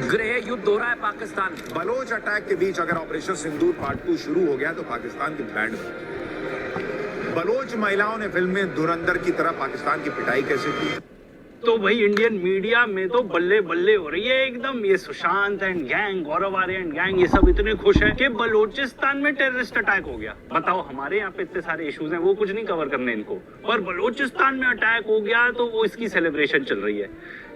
गृह युद्ध हो रहा है पाकिस्तान में। बलोच अटैक के बीच अगर ऑपरेशन सिंदूर पार्ट 2 शुरू हो गया तो पाकिस्तान की बैंड बलोच महिलाओं ने फिल्म में धुरंधर की तरह पाकिस्तान की पिटाई कैसे की। तो भाई इंडियन मीडिया में तो बल्ले बल्ले हो रही है एकदम। ये Sushant and gang, Gaurav Arya and gang, ये सब इतने खुश है कि बलोचिस्तान में टेररिस्ट अटैक हो गया। बताओ, हमारे यहाँ पे इतने सारे इश्यूज हैं, वो कुछ नहीं कवर करने इनको, पर बलोचिस्तान में अटैक हो गया तो वो इसकी सेलिब्रेशन चल रही है।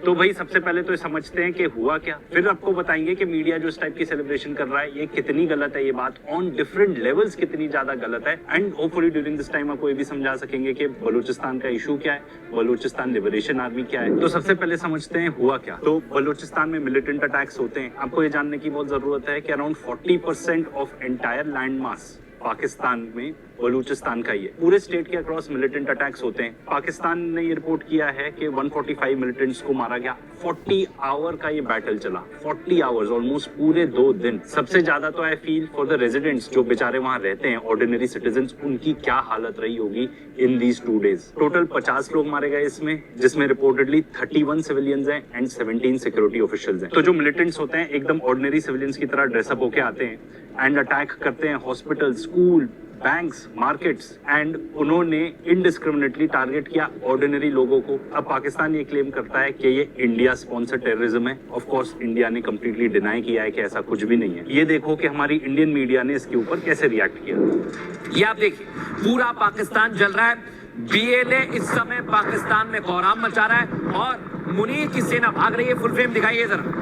तो भाई सबसे पहले तो समझते हैं कि हुआ क्या, फिर आपको बताएंगे कि मीडिया जो इस टाइप की सेलिब्रेशन कर रहा है ये कितनी गलत है, ये बात ऑन डिफरेंट लेवल्स कितनी ज्यादा गलत है। And hopefully during this time आपको ये भी समझा सकेंगे कि बलूचिस्तान का इशू क्या है, बलूचिस्तान लिबरेशन आर्मी क्या है। तो सबसे पहले समझते हैं हुआ क्या। तो बलूचिस्तान में मिलिटेंट अटैक्स होते हैं। आपको ये जानने की बहुत जरूरत है कि around 40% of entire land mass Pakistan में बलूचिस्तान का ही है। पूरे स्टेट के अक्रॉस मिलिटेंट अटैक्स होते हैं। पाकिस्तान ने ये रिपोर्ट किया है कि 145 मिलिटेंट्स को मारा गया। 40 आवर का ये बैटल चला, 40 आवर्स, ऑलमोस्ट पूरे 2 दिन। सबसे ज्यादा तो I feel for the residents जो बेचारे वहां रहते हैं, ऑर्डिनरी सिटीजन्स, उनकी क्या हालत रही होगी इन दीज 2 डेज। टोटल 50 लोग मारे गए इसमें, जिसमें रिपोर्टेडली 31 सिविलियंस हैं एंड 17 सिक्योरिटी ऑफिशियल्स हैं। तो जो मिलिटेंट्स होते हैं एकदम ऑर्डिनरी सिविलियंस की तरह ड्रेसअप होके आते हैं एंड अटैक करते हैं hospital, school, banks, markets, and उन्होंने इनडिस्क्रिमिनेटली टारगेट किया ऑर्डिनरी लोगों को। अब पाकिस्तान ये क्लेम करता है कि ये इंडिया स्पॉन्सर टेररिज्म है। ऑफ कोर्स इंडिया ने कंप्लीटली डिनाई किया है कि ऐसा कुछ भी नहीं है। ये देखो कि हमारी इंडियन मीडिया ने इसके ऊपर कैसे रिएक्ट किया। ये आप देखिए, पूरा पाकिस्तान जल रहा है। बीएलए इस समय पाकिस्तान में कोहराम मचा रहा है और मुनीर की सेना भाग रही है। फुल फ्रेम दिखाइए जरा।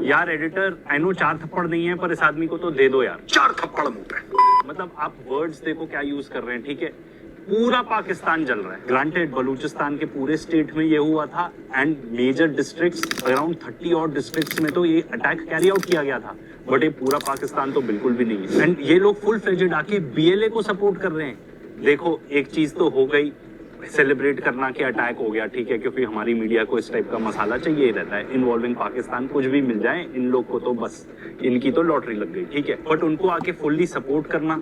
यार एडिटर, आई नो 4 थप्पड़ नहीं है, पर इस आदमी को तो दे दो यार, 4 थप्पड़ मुंह पे। मतलब आप वर्ड्स देखो क्या यूज कर रहे हैं। ठीक है, पूरा पाकिस्तान जल रहा है। ग्रांटेड बलूचिस्तान के पूरे स्टेट में ये हुआ था एंड मेजर डिस्ट्रिक्ट्स, अराउंड 30 और डिस्ट्रिक्ट्स में तो ये अटैक कैरी आउट किया गया था, बट ये पूरा पाकिस्तान तो बिल्कुल भी नहीं है। एंड ये लोग फुल फ्लेजेड आके बीएलए को सपोर्ट कर रहे हैं। देखो, एक चीज तो हो गई, सेलिब्रेट करना कि अटैक हो गया, ठीक है, क्योंकि हमारी मीडिया को इस टाइप का मसाला चाहिए ही रहता है इन्वॉल्विंग पाकिस्तान। कुछ भी मिल जाए इन लोग को तो बस इनकी तो लॉटरी लग गई, ठीक है। बट उनको आके फुल्ली सपोर्ट करना,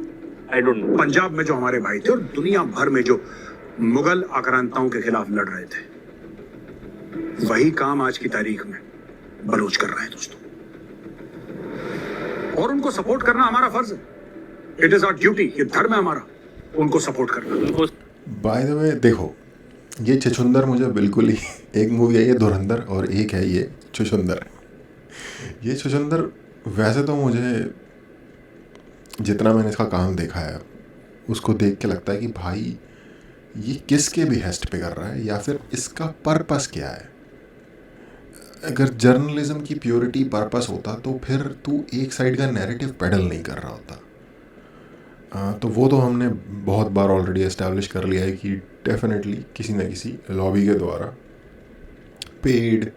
आई डोंट नो। पंजाब में जो हमारे भाई थे और दुनिया भर में जो मुगल आक्रांताओं के खिलाफ लड़ रहे थे, वही काम आज की तारीख में बलूच कर रहे हैं दोस्तों, और उनको सपोर्ट करना हमारा फर्ज है। इट इज आवर ड्यूटी, ये धर्म है हमारा उनको सपोर्ट करना। उनको बाय द वे देखो, ये छछुंदर मुझे बिल्कुल ही, एक मूवी है ये धुरंधर और एक है ये छछुंदर। ये छछुंदर वैसे तो मुझे, जितना मैंने इसका काम देखा है उसको देख के लगता है कि भाई ये किसके बिहेस्ट पे कर रहा है या फिर इसका पर्पस क्या है। अगर जर्नलिज्म की प्योरिटी पर्पस होता तो फिर तू एक साइड का नैरेटिव पेडल नहीं कर रहा होता। तो वो तो हमने बहुत बार ऑलरेडी एस्टैब्लिश कर लिया है कि डेफिनेटली किसी न किसी लॉबी के द्वारा पेड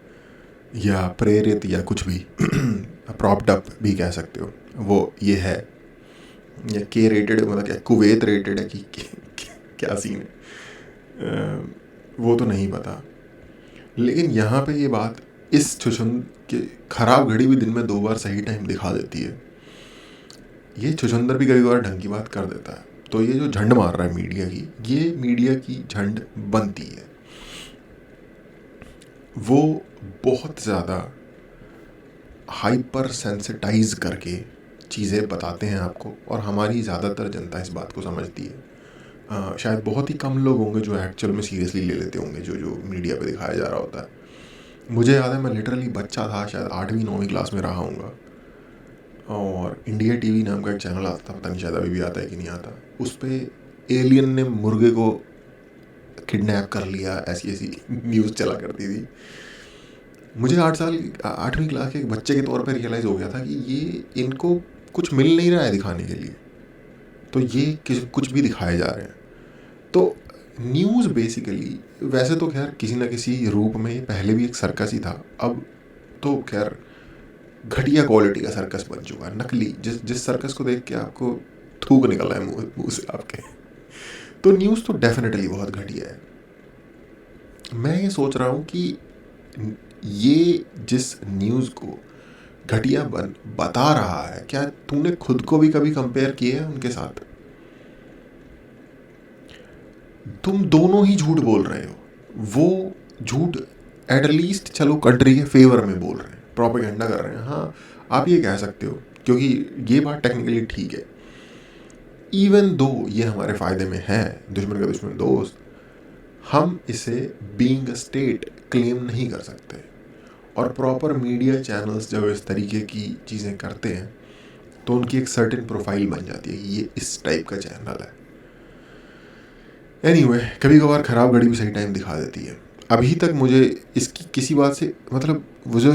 या प्रेरित या कुछ भी प्रॉप्ड अप भी कह सकते हो, वो ये है, या के रेटेड, मतलब क्या कुवैत रेटेड है कि क्या सीन है, वो तो नहीं पता। लेकिन यहाँ पे ये बात इस छुछुंद के ख़राब घड़ी भी दिन में 2 बार सही टाइम दिखा देती है। ये छुछुंदर भी कभी बार ढंग की बात कर देता है। तो ये जो झंड मार रहा है मीडिया की, ये मीडिया की झंड बनती है। वो बहुत ज़्यादा हाइपर सेंसिटाइज करके चीज़ें बताते हैं आपको, और हमारी ज़्यादातर जनता इस बात को समझती है। शायद बहुत ही कम लोग होंगे जो एक्चुअल में सीरियसली ले लेते होंगे जो मीडिया पे दिखाया जा रहा होता है। मुझे याद है, मैं लिटरली बच्चा था, शायद 8वीं-9वीं क्लास में रहा हूँगा, और इंडिया टीवी नाम का एक चैनल आता था, पता नहीं शायद अभी भी आता है कि नहीं आता। उस पर एलियन ने मुर्गे को किडनैप कर लिया, ऐसी ऐसी न्यूज़ चला करती थी। मुझे 8वीं क्लास के एक बच्चे के तौर पे रियलाइज़ हो गया था कि ये इनको कुछ मिल नहीं रहा है दिखाने के लिए, तो ये कुछ भी दिखाए जा रहे हैं। तो न्यूज़ बेसिकली, वैसे तो खैर किसी न किसी रूप में ये पहले भी एक सर्कस ही था, अब तो खैर घटिया क्वालिटी का सर्कस बन चुका है, नकली, जिस सर्कस को देख के आपको थूक निकल रहा है मुंह से आपके। तो न्यूज़ तो डेफिनेटली बहुत घटिया है। मैं ये सोच रहा हूँ कि ये जिस न्यूज़ को घटिया बता रहा है, क्या तूने खुद को भी कभी कंपेयर किया है उनके साथ? तुम दोनों ही झूठ बोल रहे हो। वो झूठ एटलीस्ट चलो कंट्री के फेवर में बोल रहे हैं, प्रोपेगेंडा कर रहे हैं, हाँ आप ये कह सकते हो, क्योंकि ये बात टेक्निकली ठीक है। इवन दो ये हमारे फ़ायदे में है, दुश्मन का दुश्मन दोस्त, हम इसे बीइंग अ स्टेट क्लेम नहीं कर सकते। और प्रॉपर मीडिया चैनल्स जब इस तरीके की चीज़ें करते हैं तो उनकी एक सर्टेन प्रोफाइल बन जाती है कि ये इस टाइप का चैनल है। एनीवे, कभी कभार ख़राब घड़ी भी सही टाइम दिखा देती है। अभी तक मुझे इसकी किसी बात से मतलब मुझे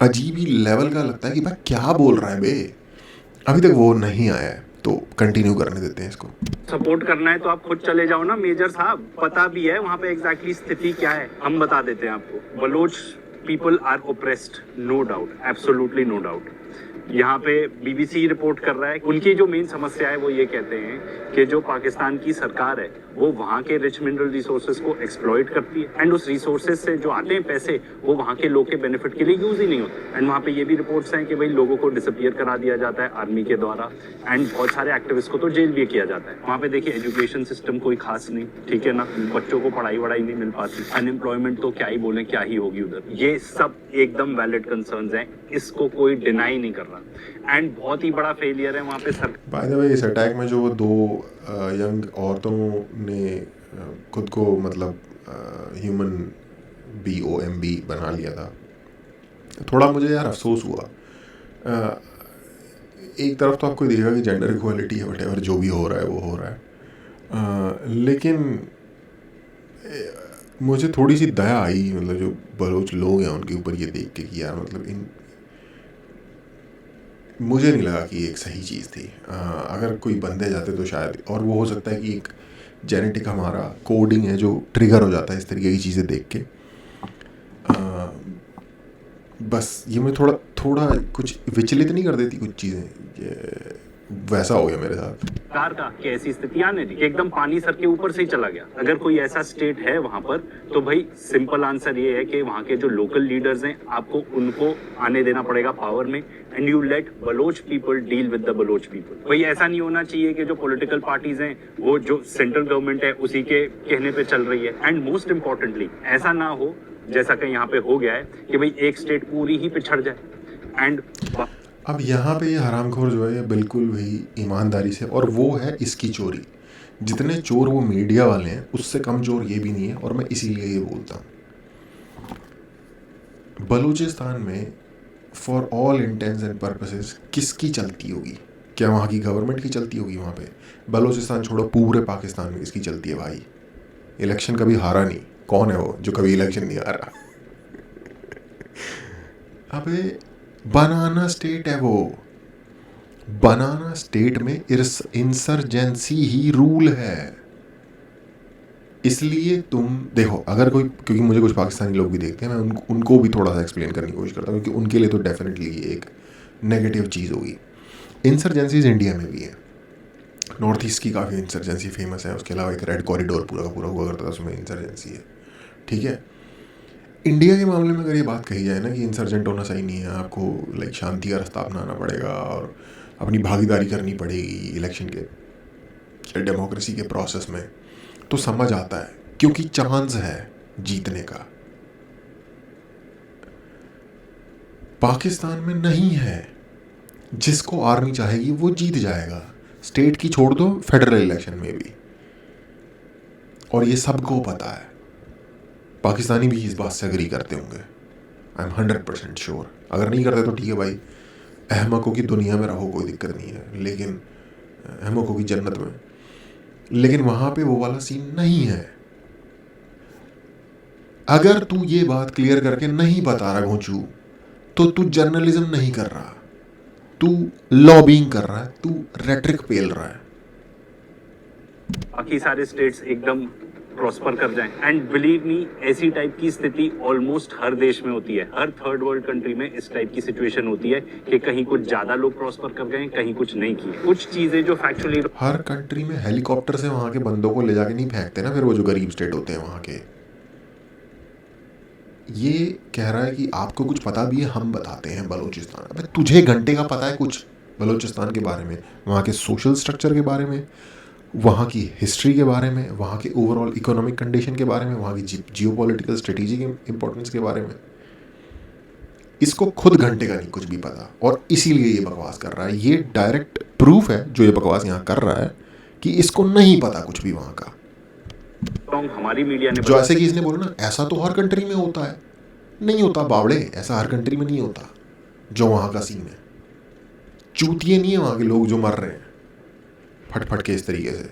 अजीब ही लेवल का लगता है कि भाई क्या बोल रहा है बे, अभी तक वो नहीं आया है, तो कंटिन्यू करने देते हैं इसको। सपोर्ट करना है तो आप खुद चले जाओ ना मेजर साहब, पता भी है वहाँ पे एग्जैक्टली स्थिति क्या है, हम बता देते हैं आपको। Baloch people are oppressed, no doubt, absolutely no doubt. यहाँ पे बीबीसी रिपोर्ट कर रहा है, उनकी जो मेन समस्या है वो ये कहते हैं कि जो पाकिस्तान की सरकार है वो वहाँ के रिच मिनरल रिसोर्सेज को एक्सप्लॉइट करती है, एंड उस रिसोर्सेज से जो आते हैं पैसे वो वहाँ के लोग के बेनिफिट के लिए यूज ही नहीं होते। एंड वहाँ पे ये भी रिपोर्ट्स हैं कि भाई लोगों को डिसअपियर करा दिया जाता है आर्मी के द्वारा, एंड बहुत सारे एक्टिविस्ट को तो जेल भी किया जाता है। वहाँ पे देखिए एजुकेशन सिस्टम कोई खास नहीं, ठीक है ना, बच्चों को पढ़ाई वढ़ाई नहीं मिल पाती, अनएम्प्लॉयमेंट तो क्या ही बोले, क्या ही होगी उधर। ये सब एकदम वैलिड कंसर्न्स हैं, इसको कोई डिनाई नहीं कर रहा, एंड बहुत ही बड़ा फेलियर है वहाँ पे सर। बाय द वे, इस अटैक में जो दो यंग औरतों ने खुद को मतलब ह्यूमन BOMB बना लिया था, थोड़ा मुझे यार अफसोस हुआ। एक तरफ तो आपको दिखेगा कि जेंडर इक्वालिटी है, वटेवर जो भी हो रहा है वो हो रहा है, लेकिन मुझे थोड़ी सी दया आई, मतलब जो बलोच लोग हैं उनके ऊपर ये देख के कि यार मतलब मुझे नहीं लगा कि एक सही चीज़ थी। अगर कोई बंदे जाते तो शायद, और वो हो सकता है कि एक जेनेटिक हमारा कोडिंग है जो ट्रिगर हो जाता है इस तरीके की चीज़ें देख के। बस ये मुझे थोड़ा कुछ विचलित नहीं कर देती कुछ चीज़ें, वैसा हो गया मेरे साथ। सरकार का कि ऐसी स्थिति आने दी, एकदम पानी सर के ऊपर से ही चला गया। अगर कोई ऐसा स्टेट है वहां पर तो भाई सिंपल आंसर ये है कि वहां के जो लोकल लीडर्स हैं आपको उनको आने देना पड़ेगा पावर में, and you let Baloch people deal with the Baloch people. भाई ऐसा नहीं होना चाहिए कि जो पॉलिटिकल पार्टीज हैं वो जो सेंट्रल गवर्नमेंट है उसी के कहने पे चल रही है, एंड मोस्ट इंपॉर्टेंटली ऐसा ना हो जैसा कि यहाँ पे हो गया है कि भाई एक स्टेट पूरी ही पिछड़ जाए। एंड अब यहाँ पे ये हरामखोर जो है ये बिल्कुल भी ईमानदारी से, और वो है इसकी चोरी। जितने चोर वो मीडिया वाले हैं उससे कम चोर ये भी नहीं है, और मैं इसीलिए ये बोलता हूँ। बलूचिस्तान में for all intends and purposes किसकी चलती होगी? क्या वहाँ की गवर्नमेंट की चलती होगी? वहाँ पे बलूचिस्तान छोड़ो, पूरे पाकिस्तान में किसकी चलती है भाई? इलेक्शन कभी हारा नहीं, कौन है वो जो कभी इलेक्शन नहीं हारा? अबे बनाना स्टेट है वो, बनाना स्टेट में इंसर्जेंसी ही रूल है। इसलिए तुम देखो, अगर कोई, क्योंकि मुझे कुछ पाकिस्तानी लोग भी देखते हैं, मैं उनको भी थोड़ा सा एक्सप्लेन करने की कोशिश करता हूँ, क्योंकि उनके लिए तो डेफिनेटली एक नेगेटिव चीज़ होगी। इंसर्जेंसीज इंडिया में भी है, नॉर्थ ईस्ट की काफ़ी इंसर्जेंसी फेमस है, उसके अलावा एक रेड कॉरिडोर पूरा का पूरा हुआ करता था, उसमें इंसर्जेंसी है, ठीक है। इंडिया के मामले में अगर ये बात कही जाए ना कि इंसर्जेंट होना सही नहीं है, आपको लाइक शांति का रास्ता अपनाना पड़ेगा और अपनी भागीदारी करनी पड़ेगी इलेक्शन के डेमोक्रेसी के प्रोसेस में, तो समझ आता है, क्योंकि चांस है जीतने का। पाकिस्तान में नहीं है, जिसको आर्मी चाहेगी वो जीत जाएगा, स्टेट की छोड़ दो, फेडरल इलेक्शन में भी, और ये सबको पता है। पाकिस्तानी भी इस बात से एग्री करते होंगे, आई एम 100% श्योर। अगर नहीं करते तो ठीक है भाई, अहमकों की दुनिया में रहो, कोई दिक्कत नहीं है, लेकिन अहमकों की जन्नत में, लेकिन वहाँ पे वो वाला सीन नहीं है। अगर तू ये बात क्लियर करके नहीं बता रहा घोंचू, तो तू जर्नलिज्म नहीं कर रहा, तू लॉबिंग कर रहा है, तू रेट्रिक पेल रहा है। बाकी सारे स्टेट्स एकदम प्रॉस्पर कर जाएं, एंड बिलीव मी ऐसी टाइप की स्थिति ऑलमोस्ट हर देश में होती है, हर थर्ड वर्ल्ड कंट्री में इस टाइप की सिचुएशन होती है कि कहीं कुछ ज्यादा लोग प्रॉस्पर कर गए, कहीं कुछ नहीं किए। कुछ चीजें जो फैक्चुअली हर कंट्री में हेलीकॉप्टर से वहां के बंदों को ले जाके नहीं फेंकते ना, फिर वो जो गरीब स्टेट होते हैं वहां के। ये कह रहा है कि आपको कुछ पता भी है, हम बताते हैं बलूचिस्तान। अबे तुझे घंटे का पता है कुछ बलूचिस्तान के बारे में, वहाँ के सोशल स्ट्रक्चर के बारे में, वहाँ की हिस्ट्री के बारे में, वहाँ के ओवरऑल इकोनॉमिक कंडीशन के बारे में, वहाँ की जियोपॉलिटिकल स्ट्रेटेजी के इम्पोर्टेंस के बारे में? इसको खुद घंटे का नहीं कुछ भी पता, और इसीलिए ये बकवास कर रहा है। ये डायरेक्ट प्रूफ है जो ये बकवास यहाँ कर रहा है कि इसको नहीं पता कुछ भी वहाँ का। हमारी मीडिया ने जो ऐसे कि इसने बोला ना, ऐसा तो हर कंट्री में होता है, नहीं होता बावड़े, ऐसा हर कंट्री में नहीं होता। जो वहाँ का सीन है, चूतिए नहीं है वहाँ के लोग जो मर रहे हैं फट फट के इस तरीके से।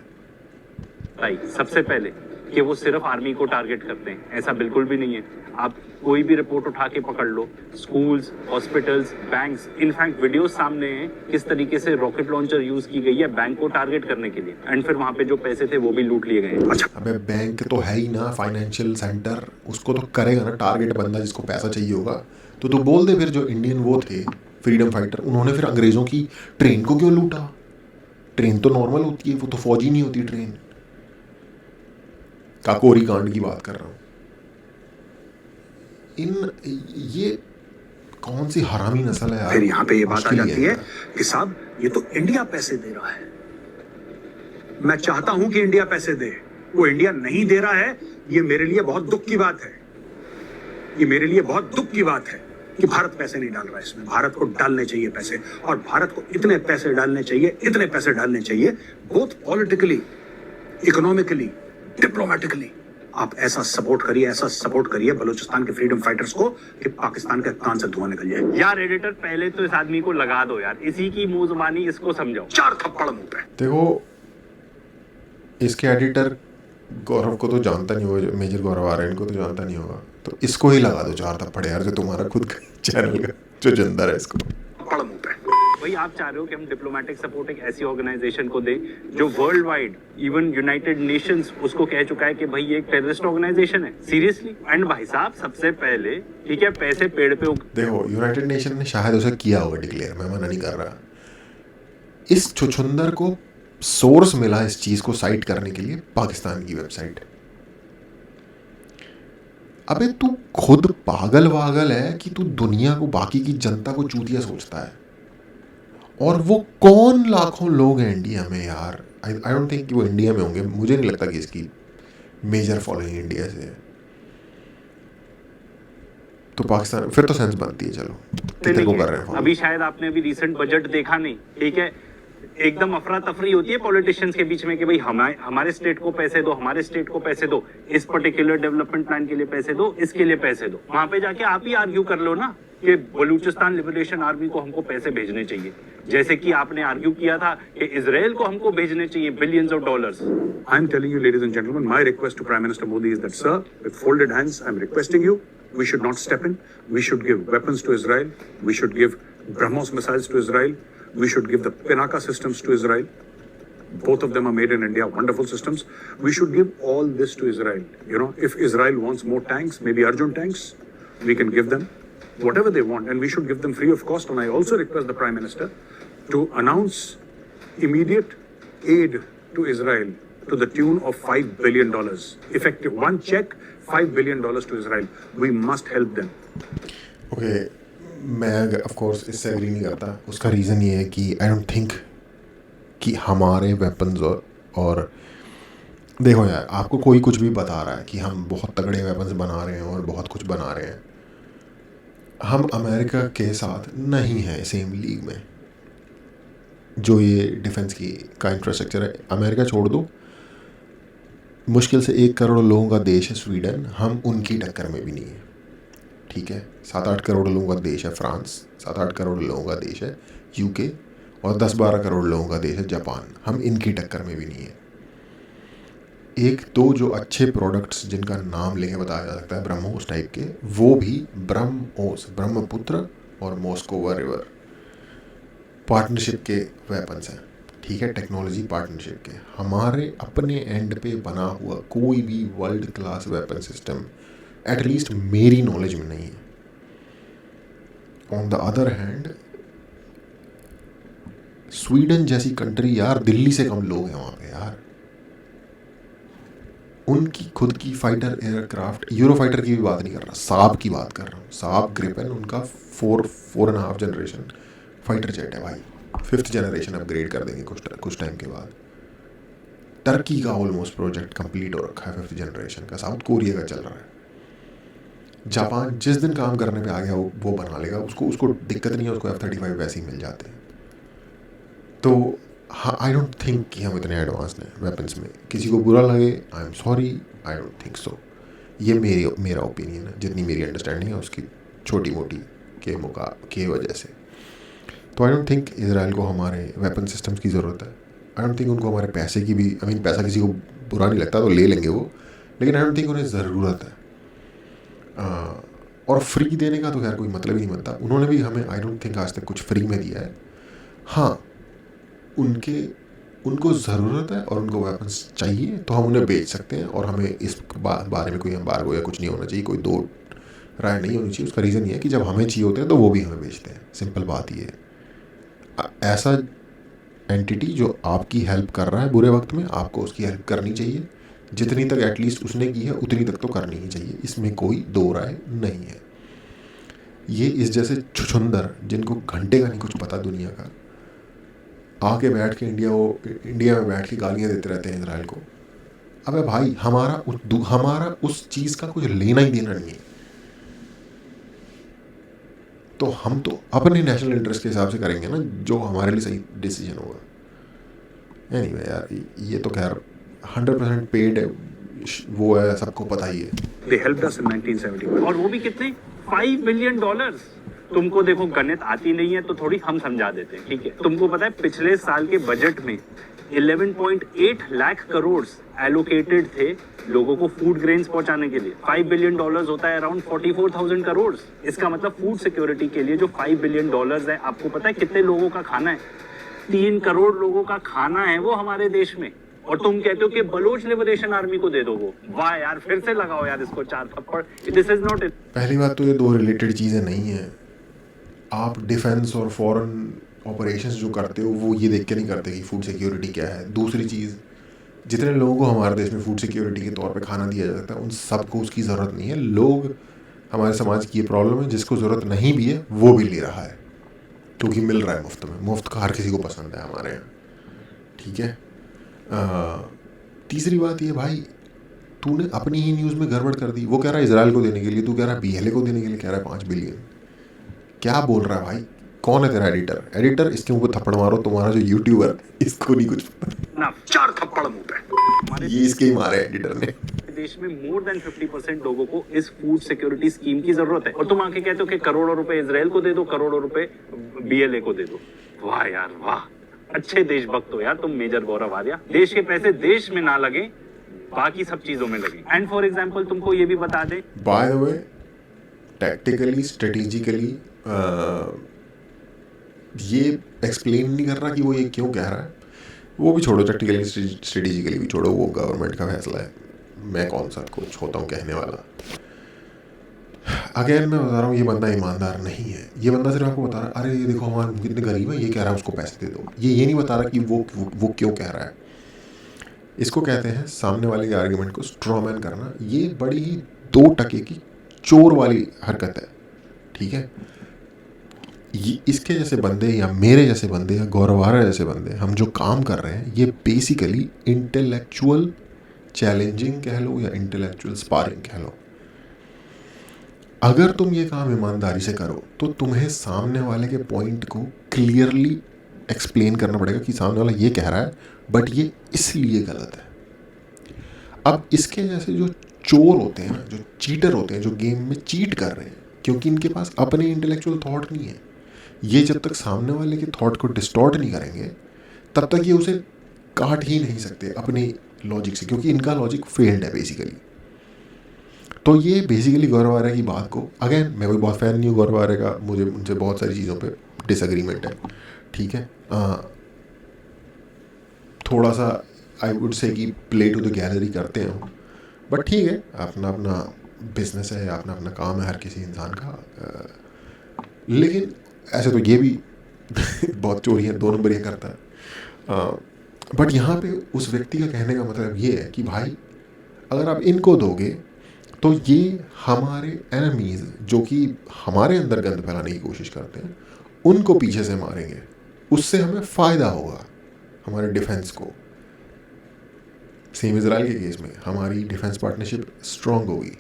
भाई सबसे पहले कि वो सिर्फ आर्मी को टारगेट करते हैं, ऐसा बिल्कुल भी नहीं है। आप कोई भी रिपोर्ट उठा के पकड़ लो, schools, hospitals, banks, in fact video सामने हैं किस तरीके से रॉकेट लॉन्चर यूज की गई है बैंक को टारगेट करने के लिए, एंड फिर वहां पे जो पैसे थे वो भी लूट लिए गए। अच्छा, अबे बैंक तो है ही ना, फाइनेंशियल सेंटर, उसको तो करेगा ना टारगेट बंदा जिसको पैसा चाहिए होगा। तो बोल दे फिर जो इंडियन वो थे फ्रीडम फाइटर, उन्होंने फिर अंग्रेजों की ट्रेन को क्यों लूटा? ट्रेन तो नॉर्मल होती है, वो तो फौजी नहीं होती ट्रेन। काकोरी कांड की बात कर रहा हूं। ये कौन सी हरामी नस्ल है यार। फिर यहाँ पे ये बात आ जाती है कि साहब ये तो इंडिया पैसे दे रहा है, मैं चाहता हूं कि इंडिया पैसे दे, वो इंडिया नहीं दे रहा है। ये मेरे लिए बहुत दुख की बात है, ये मेरे लिए बहुत दुख की बात है कि भारत पैसे नहीं डाल रहा है इसमें। भारत को डालने चाहिए पैसे, और भारत को इतने पैसे डालने चाहिए, इतने पैसे डालने चाहिए, बोथ पॉलिटिकली, इकोनॉमिकली, डिप्लोमेटिकली। आप ऐसा सपोर्ट करिए बलूचिस्तान के फ्रीडम फाइटर्स को कि पाकिस्तान के कान से धुआं निकल जाए। यार एडिटर, पहले तो इस आदमी को लगा दो यार, इसी की मुंह जुबानी इसको समझाओ। 4 थप्पड़ मुंह पे। देखो, इसके एडिटर गौरव को तो जानता नहीं होगा, मेजर गौरव आ रहे हैं, इनको तो जानता नहीं होगा, तो इसको ही लगा दो 4 थप्पड़ यार, जो तुम्हारा खुद का चैनल का जो जंदर है इसको। थप्पड़ मुंह पे। भाई आप चाह रहे हो कि हम डिप्लोमेटिक सपोर्ट एक ऐसी ऑर्गेनाइजेशन को दें जो world wide, even United Nations उसको कह चुका है कि भाई ये एक टेररिस्ट ऑर्गेनाइजेशन है, सीरियसली। एंड भाई साहब सबसे पहले ठीक है, पैसे पेड़ पे देखो, यूनाइटेड नेशन ने शायद उसे किया होगा डिक्लेयर, मैं मना नहीं कर रहा। इस छुछुंदर को सोर्स मिला इस चीज को साइट करने के लिए, पाकिस्तान की वेबसाइट। अबे तू खुद पागल वागल है कि तू दुनिया को, बाकी की जनता को चूतिया सोचता है। और वो कौन लाखों लोग हैं इंडिया में यार, आई डोंट थिंक कि वो इंडिया में होंगे, मुझे नहीं लगता कि इसकी मेजर फॉलोइंग इंडिया से है। तो पाकिस्तान फिर तो सेंस बनती है, चलो कितने को कर रहे हैं। अभी शायद आपने अभी रिसेंट बजट देखा नहीं, ठीक है, एकदम अफरा तफरी होती है पॉलिटिशियंस के बीच में कि भाई हमारे स्टेट को पैसे दो, हमारे स्टेट को पैसे दो, इस पर्टिकुलर डेवलपमेंट प्लान के लिए पैसे दो, इसके लिए पैसे दो। वहां पे जाके आप ही आर्ग्यू कर लो ना कि बलूचिस्तान लिबरेशन आर्मी को हमको पैसे भेजने चाहिए, जैसे कि आपने आर्ग्यू किया था कि इजराइल को हमको भेजने चाहिए billions of dollars. I am telling you, ladies and gentlemen, my request to Prime Minister Modi is that, sir, with folded hands, I am requesting you, we should not step in. We should give weapons to Israel. We should give BrahMos missiles to Israel. We should give the Pinaka systems to Israel. Both of them are made in India, wonderful systems. We should give all this to Israel. You know, if Israel wants more tanks, maybe Arjun tanks, we can give them whatever they want, and we should give them free of cost. And I also request the Prime Minister to announce immediate aid to Israel to the tune of $5 billion. Effective, one check, $5 billion to Israel. We must help them. Okay, मैं of course इससे agree नहीं करता। उसका reason ये है कि I don't think कि हमारे वेपन्स और देखो यार, आपको कोई कुछ भी बता रहा है कि हम बहुत तगड़े वेपन्स बना रहे हैं और बहुत कुछ बना रहे हैं, हम अमेरिका के साथ नहीं हैं सेम लीग में। जो ये डिफेंस की का इंफ्रास्ट्रक्चर है, अमेरिका छोड़ दो, मुश्किल से 1 करोड़ लोगों का देश है स्वीडन, हम उनकी टक्कर में भी नहीं है। ठीक है, 7-8 करोड़ लोगों का देश है फ्रांस, 7-8 करोड़ लोगों का देश है यूके, और 10-12 करोड़ लोगों का देश है जापान, हम इनकी टक्कर में भी नहीं है। 1-2 जो अच्छे प्रोडक्ट्स जिनका नाम लेके बताया जा सकता है ब्रह्मोस टाइप के, वो भी ब्रह्मोस, ब्रह्मपुत्र और मॉस्कोवा रिवर पार्टनरशिप के वेपन्स हैं। ठीक है, टेक्नोलॉजी पार्टनरशिप के। हमारे अपने एंड पे बना हुआ कोई भी world class weapon system at least मेरी नॉलेज में नहीं है। On the other hand, Sweden जैसी कंट्री यार, दिल्ली से कम लोग हैं वहाँ पे यार, उनकी खुद की फाइटर एयरक्राफ्ट, यूरो फाइटर की भी बात नहीं कर रहा, साब की बात कर रहा हूँ। साब ग्रिपेन उनका 4.5 जनरेशन फाइटर जेट है भाई, 5th जनरेशन अपग्रेड कर देंगे कुछ टाइम के बाद। टर्की का ऑलमोस्ट प्रोजेक्ट कंप्लीट हो रखा है 5th जनरेशन का, साउथ कोरिया का चल रहा है। जापान जिस दिन काम करने पे आ गया वो बना लेगा, उसको दिक्कत नहीं है, उसको F-35 वैसे ही मिल जाते हैं। तो हाँ, आई डोंट थिंक कि हम इतने एडवांस हैं वेपन्स में। किसी को बुरा लगे, I am sorry, I don't think so. ये मेरा ओपिनियन है, जितनी मेरी अंडरस्टैंडिंग है उसकी छोटी मोटी के वजह से। तो आई डोंट थिंक इजराइल को हमारे वेपन सिस्टम्स की ज़रूरत है। आई डोंट थिंक उनको हमारे पैसे की भी, पैसा किसी को बुरा नहीं लगता तो ले लेंगे वो, लेकिन आई डोंट थिंक उन्हें ज़रूरत है। और फ्री देने का तो खैर कोई मतलब ही नहीं बनता। उन्होंने भी हमें आई डोंट थिंक आज तक कुछ फ्री में दिया है। हाँ, उनको ज़रूरत है और उनको वेपन्स चाहिए तो हम उन्हें बेच सकते हैं, और हमें इस बारे में कोई एम्बार्गो या कुछ नहीं होना चाहिए, कोई दो राय नहीं होनी चाहिए। उसका रीज़न ये है कि जब हमें चाहिए होते हैं तो वो भी हमें बेचते हैं, सिंपल बात ये है। ऐसा एंटिटी जो आपकी हेल्प कर रहा है बुरे वक्त में, आपको उसकी हेल्प करनी चाहिए। जितनी तक एटलीस्ट उसने की है उतनी तक तो करनी ही चाहिए, इसमें कोई दो राय नहीं है। ये इस जैसे छुछुंदर जिनको घंटे का नहीं कुछ पता दुनिया का, आके बैठ के इंडिया में बैठ के गालियाँ देते रहते हैं इजराइल को। अबे भाई, हमारा उस चीज़ का कुछ लेना ही देना नहीं है, तो हम तो अपने नेशनल इंटरेस्ट के हिसाब से करेंगे ना, जो हमारे लिए सही डिसीजन होगा। एनीवे यार, ये तो खैर 100% पेड है, वो है, सबको पता ही है। They helped us in 1971. और वो भी कितने, $5 बिलियन। तुमको देखो गणित आती नहीं है तो थोड़ी हम समझा देते हैं, ठीक है। तुमको पता है पिछले साल के बजट में 11.8 लाख करोड़ एलोकेटेड थे लोगों को फूड ग्रेन्स पहुंचाने के लिए। $5 बिलियन होता है अराउंड 44,000 करोड़। इसका मतलब फूड सिक्योरिटी के लिए जो $5 बिलियन है, आपको पता है कितने लोगों का खाना है? 3 करोड़ लोगों का खाना है वो हमारे देश में। और तुम कहते हो कि बलोच लिबरेशन आर्मी को दे दो वो। वाह यार, फिर से लगाओ यार इसको 4 थप्पड़। This is not it. पहली बात तो ये दो रिलेटेड चीज़ें नहीं हैं। आप डिफेंस और फॉरेन ऑपरेशंस जो करते हो वो ये देख के नहीं करते कि फूड सिक्योरिटी क्या है। दूसरी चीज़, जितने लोगों को हमारे देश में फूड सिक्योरिटी के तौर पे खाना दिया जाता है उन सबको उसकी ज़रूरत नहीं है। लोग, हमारे समाज की ये प्रॉब्लम है, जिसको ज़रूरत नहीं भी है वो भी ले रहा है क्योंकि मिल रहा है मुफ्त में। मुफ्त का हर किसी को पसंद है हमारे यहाँ, ठीक है। तीसरी बात ये, भाई तूने अपनी ही न्यूज़ में गड़बड़ कर दी। वो कह रहा है इजराइल को देने के लिए, तू कह रहा है BLA को देने के लिए कह रहा है 5 बिलियन। क्या बोल रहा है भाई? कौन है तेरा एडिटर? इसके मुंह पे थप्पड़ मारो। तुम्हारा जो यूट्यूबर, इसको नहीं कुछ पता ना, 4 थप्पड़ मुंह पे। ये इसके ही मारे एडिटर ने। देश में मोर देन 50% लोगों को इस फूड सिक्योरिटी स्कीम की जरूरत है, और तुम आके कहते हो कि करोड़ों रुपए इजराइल को दे दो, करोड़ों रुपए BLA को दे दो। वाह यार वाह, अच्छे देशभक्त हो यार तुम, मेजर गौरव आर्या। देश के पैसे देश में ना लगे, बाकी सब चीजों में लगे। एंड फॉर एग्जाम्पल तुमको ये भी बता दे, by the way, tactically strategically ये एक्सप्लेन नहीं कर रहा कि वो ये क्यों कह रहा है। वो भी छोड़ो, टैक्टिकली स्ट्रेटेजिकली भी छोड़ो, वो गवर्नमेंट का फैसला है। मैं कौन सा कुछ होता हूँ कहने वाला। अगेन मैं बता रहा हूँ, ये बंदा ईमानदार नहीं है। ये बंदा सिर्फ आपको बता रहा है, अरे ये देखो हमारे कितने गरीब है, ये कह रहा है उसको पैसे दे दो। ये नहीं बता रहा कि वो क्यों कह रहा है। इसको कहते हैं सामने वाले के आर्गुमेंट को स्ट्रॉमैन करना। ये बड़ी ही 2 टके की चोर वाली हरकत है, ठीक है। ये इसके जैसे बंदे या मेरे जैसे बंदे या गौरव आर्या जैसे बंदे, हम जो काम कर रहे हैं, ये बेसिकली इंटेलेक्चुअल चैलेंजिंग कह लो या इंटेलेक्चुअल स्पारिंग कह लो। अगर तुम ये काम ईमानदारी से करो तो तुम्हें सामने वाले के पॉइंट को क्लियरली एक्सप्लेन करना पड़ेगा कि सामने वाला ये कह रहा है बट ये इसलिए गलत है। अब इसके जैसे जो चोर होते हैं ना, जो चीटर होते हैं, जो गेम में चीट कर रहे हैं क्योंकि इनके पास अपने इंटेलेक्चुअल थॉट नहीं है, ये जब तक सामने वाले के थॉट को डिस्टॉर्ट नहीं करेंगे तब तक ये उसे काट ही नहीं सकते अपने लॉजिक से, क्योंकि इनका लॉजिक फेल्ड है बेसिकली। तो ये बेसिकली गौरव आर्या की बात को, अगेन मैं कोई बहुत फैन नहीं हूँ गौरव आर्या का, मुझे उनसे बहुत सारी चीज़ों पे डिसएग्रीमेंट है, ठीक है। थोड़ा सा आई वुड से कि प्ले टू द गैलरी करते हैं, बट ठीक है, अपना अपना बिजनेस है, अपना अपना काम है हर किसी इंसान का। लेकिन ऐसे तो ये भी बहुत चोरियाँ 2 नंबरियाँ करता है। बट यहाँ पे उस व्यक्ति का कहने का मतलब ये है कि भाई अगर आप इनको दोगे तो ये हमारे एनिमीज़ जो कि हमारे अंदर गंद फैलाने की कोशिश करते हैं उनको पीछे से मारेंगे, उससे हमें फ़ायदा होगा हमारे डिफेंस को। सेम इजराइल के केस में हमारी डिफेंस पार्टनरशिप स्ट्रॉन्ग होगी।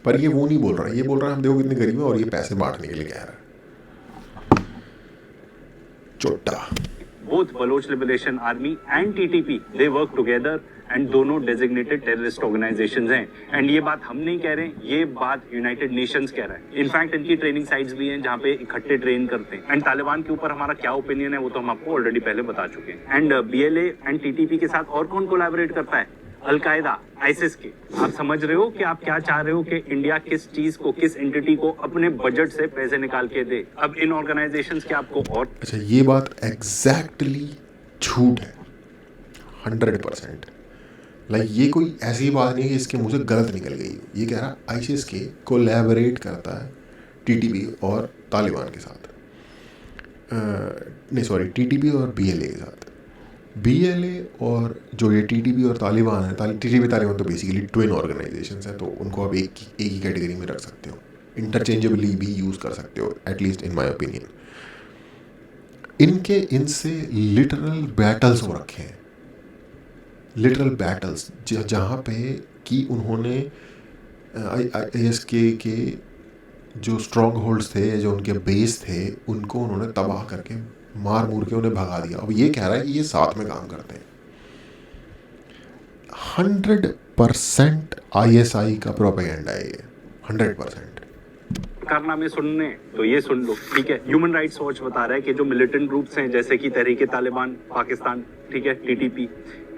पर ये वो नहीं बोल रहा, ये बोल रहा है हम देखो कितने गरीब हैं और ये पैसे बांटने के लिए कह रहा है। चोटा। Both Baloch Liberation Army and TTP, they work together and दोनों designated terrorist organizations हैं। and ये बात हम नहीं कह रहे, ये बात United Nations कह रहा है। इनफैक्ट इनकी ट्रेनिंग साइट्स भी हैं जहाँ पे इकट्ठे ट्रेन करते हैं। एंड तालिबान के ऊपर हमारा क्या ओपिनियन है वो तो हम आपको ऑलरेडी पहले बता चुके हैं। एंड BLA एंड TTP के साथ और कौन कोलैबोरेट करता है? अलकायदा, आईसिस के। आप समझ रहे हो कि आप क्या चाह रहे हो कि इंडिया किस चीज को, किस एंटिटी को अपने बजट से पैसे निकाल के दे? अब इन ऑर्गेनाइजेशंस के आपको और अच्छा, ये बात एग्जैक्टली झूठ है 100%। लाइक ये कोई ऐसी बात नहीं है कि इसके मुंह से गलत निकल गई। ये कह रहा आईसिस के कोलैबोरेट करता है TTP और तालिबान के साथ, नहीं सॉरी TTP और BLA के साथ। BLA और जो ये TTP और तालिबान है, TTP तालिबान तो बेसिकली ट्विन ऑर्गेनाइजेशंस हैं, तो उनको आप एक ही कैटेगरी में रख सकते हो, इंटरचेंजेबली भी यूज़ कर सकते हो, एटलीस्ट इन माय ओपिनियन। इनसे लिटरल बैटल्स हो रखे हैं, लिटरल बैटल्स, जहाँ पे कि उन्होंने ISK के जो स्ट्रॉन्ग होल्ड्स थे, जो उनके बेस थे, उनको उन्होंने तबाह करके मार मूर के उन्हें भगा दिया। अब ये कह रहा है कि ये साथ में काम करते हैं। 100% ISI का प्रोपेगेंडा है ये, 100%। कारनामे सुनने तो ये सुन लो, ठीक है। ह्यूमन राइट्स वॉच बता रहा है कि जो मिलिटेंट ग्रुप्स हैं जैसे कि तहरीक तालिबान पाकिस्तान, ठीक है, TTP,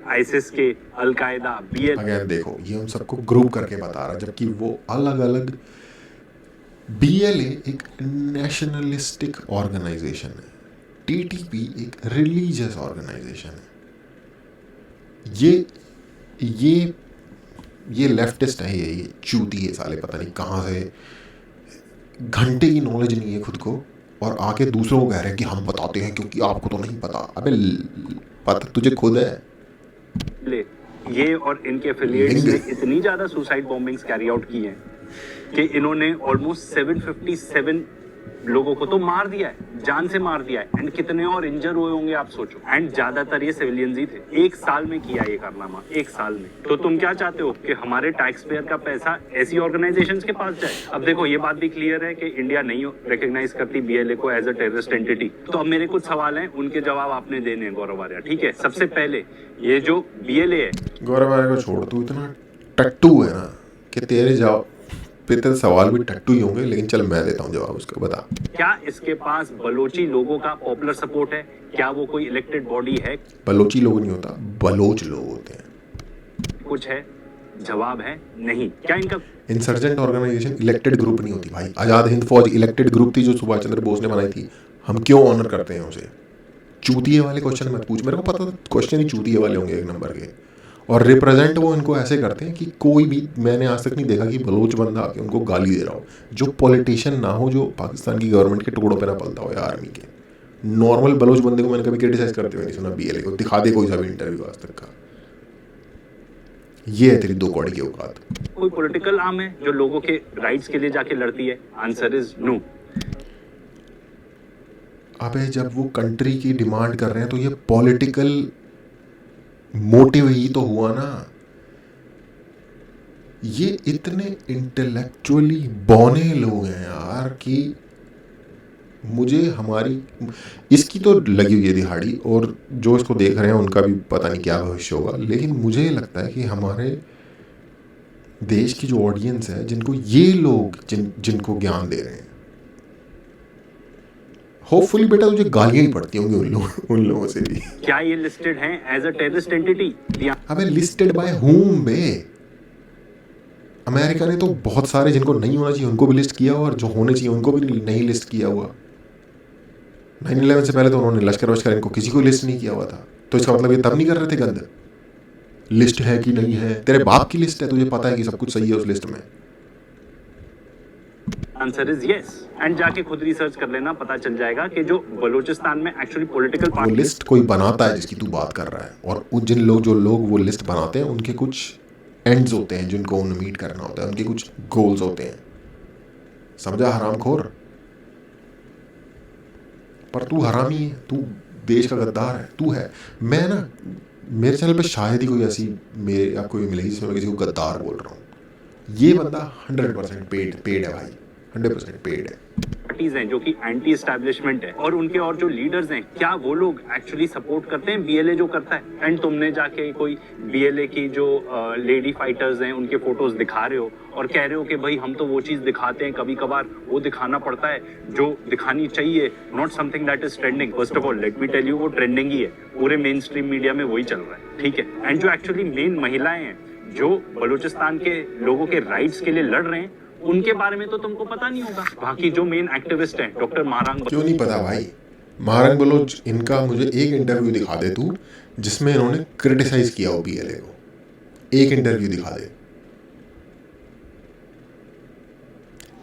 आईसिस के, अलकायदा, BLA, अगर देखो ये उन सबको ग्रुप करके बता रहा है, जबकि वो अलग अलग। BLA एक नेशनलिस्टिक ऑर्गेनाइजेशन है, TTP एक रिलीजियस ऑर्गेनाइजेशन है। ये लेफ्टिस्ट है, ये चूती है साले, पता नहीं कहाँ से, घंटे की नॉलेज नहीं है खुद को, और आके दूसरों को कह रहे हैं कि हम बताते हैं क्योंकि आपको तो नहीं पता। अबे पता तुझे खुद है। ये और इनके एफिलिएट्स ने इतनी ज्यादा सुसाइड बॉम्बिंग्स कैरी आउट की हैं कि इन्होंने ऑलमोस्ट 757 लोगों को तो मार दिया है, जान से मार दिया है। एंड कितने और इंजर हुए होंगे आप सोचो। एंड ज्यादातर ये सिविलियंस ही थे। 1 साल में किया ये कारनामा, 1 साल में। तो तुम क्या चाहते हो कि हमारे टैक्स पेयर का पैसा ऐसी ऑर्गेनाइजेशंस के पास जाए? अब देखो ये बात भी क्लियर है कि इंडिया नहीं रिकॉग्नाइज करती BLA को एज अ टेररिस्ट एंटिटी। तो अब मेरे कुछ सवाल हैं, उनके जवाब आपने देने हैं गौरव आर्या, ठीक है। सबसे पहले ये जो BLA है, गौरव आर्या को छोड़, तू इतना टट्टू है ना कि तेरे जवाब पे तेरे सवाल भी टट्टू ही होंगे, लेकिन चल मैं देता हूँ जवाब उसका। बता, क्या इसके पास बलोची लोगों का पॉपुलर सपोर्ट है? क्या वो कोई इलेक्टेड बॉडी है? बलोची लोग नहीं होता, बलोच लोग होते हैं। कुछ है? जवाब है नहीं। क्या इनका इंसर्जेंट ऑर्गेनाइजेशन इलेक्टेड ग्रुप नहीं होती भाई। आज़ाद हिंद फौज इलेक्टेड ग्रुप थी जो सुभाष चंद्र बोस ने बनाई थी। हम क्यों ऑनर करते हैं उसे? चूतिए वाले क्वेश्चन मत पूछ, मेरे को पता था क्वेश्चन ही चूतिए वाले होंगे 1 नंबर के। और रिप्रेजेंट वो इनको ऐसे करते हैं कि कोई भी, मैंने आज तक नहीं देखा कि बलोच बंदा आके उनको गाली दे रहा हो, जो पॉलिटिशियन ना हो, जो पाकिस्तान की गवर्नमेंट के टुकड़ों पे ना पलता हो या आर्मी के। नॉर्मल बलोच बंदे को मैंने कभी क्रिटिसाइज करते हुए नहीं सुना BLA को। दिखा दे कोई सा भी इंटरव्यू आज तक का। ये है तेरी 2 कौड़ी की औकात। कोई पॉलिटिकल आर्म है जो लोगों के राइट्स के लिए जाके लड़ती है? Answer is no. अबे जब वो कंट्री की डिमांड कर रहे हैं तो ये पॉलिटिकल मोटिव ही तो हुआ ना। ये इतने इंटेलेक्चुअली बौने लोग हैं यार कि मुझे हमारी इसकी तो लगी हुई है दिहाड़ी, और जो इसको देख रहे हैं उनका भी पता नहीं क्या भविष्य होगा। लेकिन मुझे लगता है कि हमारे देश की जो ऑडियंस है, जिनको ये लोग जिनको ज्ञान दे रहे हैं, होपफुली बेटा तुझे गालियां ही पड़ती होंगी उन लोगों से भी। क्या ये लिस्टेड हैं एज अ टेररिस्ट एंटिटी? अबे लिस्टेड बाय हुम बे? अमेरिका ने तो बहुत सारे जिनको नहीं होना चाहिए उनको भी लिस्ट किया, और जो होने चाहिए उनको भी नहीं लिस्ट किया हुआ। 9/11 से पहले तो उन्होंने लश्कर वश्कर इनको किसी को लिस्ट नहीं किया हुआ था। तो इसका मतलब ये तब नहीं कर रहे थे गंद? लिस्ट है कि नहीं है? तेरे बाप की लिस्ट है, तुझे पता है कि सब कुछ सही है उस लिस्ट में। Answer is yes. एंड जाके खुद रिसर्च कर लेना, पता चल जाएगा कि जो बलूचिस्तान में एक्चुअली पॉलिटिकल वो लिस्ट कोई बनाता है जिसकी तू बात कर रहा है, और जो लोग वो लिस्ट बनाते हैं उनके कुछ एंड्स होते हैं जिनको उन्हें मीट करना होता है, उनके कुछ गोल्स होते हैं। समझा हरामखोर? पर तू हरामी है, तू देश का गद्दार है, तू है। मैं ना, मेरे चैनल पे शायद ही कोई ऐसी मेरे आपको मिलेगी जिसमें मैं किसी को गद्दार बोल रहा हूँ। ये बंदा 100% पेड है भाई, 100% पेड है। पार्टीज हैं जो कि एंटी एस्टैब्लिशमेंट है, और उनके और जो लीडर्स हैं, क्या वो लोग एक्चुअली सपोर्ट करते हैं बीएलए जो करता है? एंड तुमने जाके कोई बीएलए की जो लेडी फाइटर्स हैं उनके फोटोज दिखा रहे हो और कह रहे हो कि भाई हम तो वो चीज दिखाते हैं, कभी कभार वो दिखाना पड़ता है जो दिखानी चाहिए, not something that is trending. First of all let me tell you, वो ट्रेंडिंग ही है, पूरे मेन स्ट्रीम मीडिया में वही चल रहा है, ठीक है। एंड जो एक्चुअली मेन महिलाएं हैं जो बलूचिस्तान के लोगों के राइट्स के लिए लड़ रहे हैं, उनके बारे में तो तुमको पता नहीं होगा। बाकी जो मेन एक्टिविस्ट हैं, डॉक्टर महारांग, क्यों नहीं पता भाई? महारंग बलोच, इनका मुझे एक इंटरव्यू दिखा दे तू जिसमें इन्होंने क्रिटिसाइज किया हो बीएलए को, एक इंटरव्यू दिखा दे।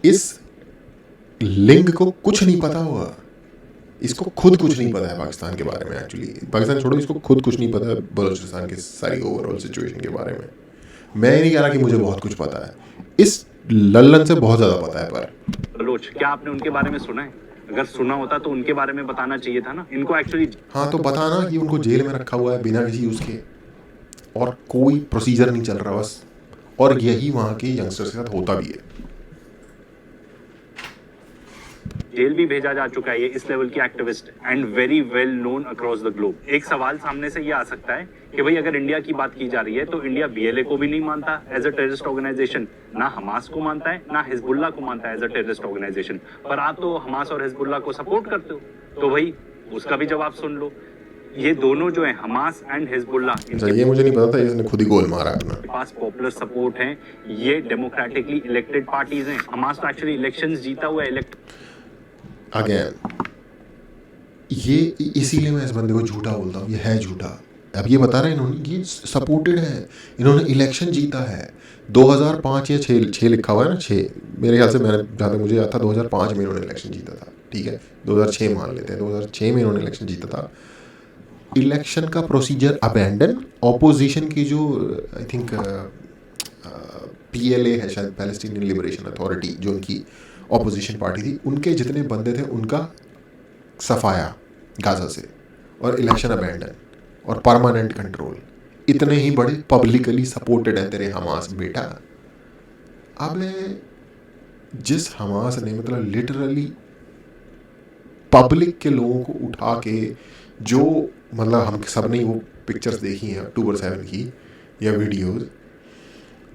इस लिंग को कुछ नहीं पता होगा, इसको खुद कुछ नहीं पता है पाकिस्तान के बारे में। एक्चुअली पाकिस्तान छोड़ो, इसको खुद कुछ नहीं पता है बलूचिस्तान की सारी ओवरऑल सिचुएशन के बारे में। मैं नहीं कह रहा कि मुझे बहुत कुछ पता है, इस लल्लन से बहुत ज्यादा पता है। पर बलोच, क्या आपने उनके बारे में सुना है? अगर सुना होता तो उनके बारे में बताना चाहिए था ना इनको एक्चुअली। हाँ, तो बताना कि उनको जेल में रखा हुआ है बिना किसी उसके, और कोई प्रोसीजर नहीं चल रहा बस, और यही वहाँ के यंगस्टर्स के साथ होता भी है। जेल भी भेजा जा चुका है ये इस लेवल की activist and very well known across the globe. एक सवाल सामने से ये आ सकता है कि भाई अगर इंडिया की बात की जा रही है तो इंडिया बीएलए को भी नहीं मानता एज अ टेररिस्ट ऑर्गेनाइजेशन, ना हमास को मानता है, ना हिजबुल्लाह को मानता है एज अ टेररिस्ट ऑर्गेनाइजेशन, पर आप तो हमास और हिजबुल्लाह को सपोर्ट करते हो, तो भाई उसका भी जवाब सुन लो। ये दोनों जो है हमास एंड हिजबुल्लाह, ये मुझे नहीं पता था, इसने खुद ही गोल मारा अपना। इनके पास पॉपुलर सपोर्ट है, ये डेमोक्रेटिकली इलेक्टेड पार्टीज हैं। हमास तो एक्चुअली इलेक्शंस जीता हुआ है, अगेन ये इसीलिए मैं इस बंदे को झूठा बोलता हूँ, ये है झूठा। अब ये बता रहे हैं इन्होंने, ये सपोर्टेड है, इन्होंने इलेक्शन जीता है 2005 या 6 लिखा हुआ है ना, 6 मेरे ख्याल से, मैंने जहाँ तक मुझे याद था 2005 में इन्होंने इलेक्शन जीता था, ठीक है 2006 मान लेते हैं, 2006 में इन्होंने इलेक्शन जीता था। इलेक्शन का प्रोसीजर अबैंडन, ऑपोजिशन की जो आई थिंक PLA है शायद, पैलेस्टीनियन लिबरेशन अथॉरिटी, जो उनकी ऑपोजिशन पार्टी थी, उनके जितने बंदे थे उनका सफाया गाजा से, और इलेक्शन अबैंडन और परमानेंट कंट्रोल। इतने ही बड़े पब्लिकली सपोर्टेड है तेरे हमास बेटा। अब जिस हमास ने मतलब लिटरली पब्लिक के लोगों को उठा के, जो मतलब हम सब ने वो पिक्चर्स देखी हैं अक्टूबर 7 की या वीडियोस,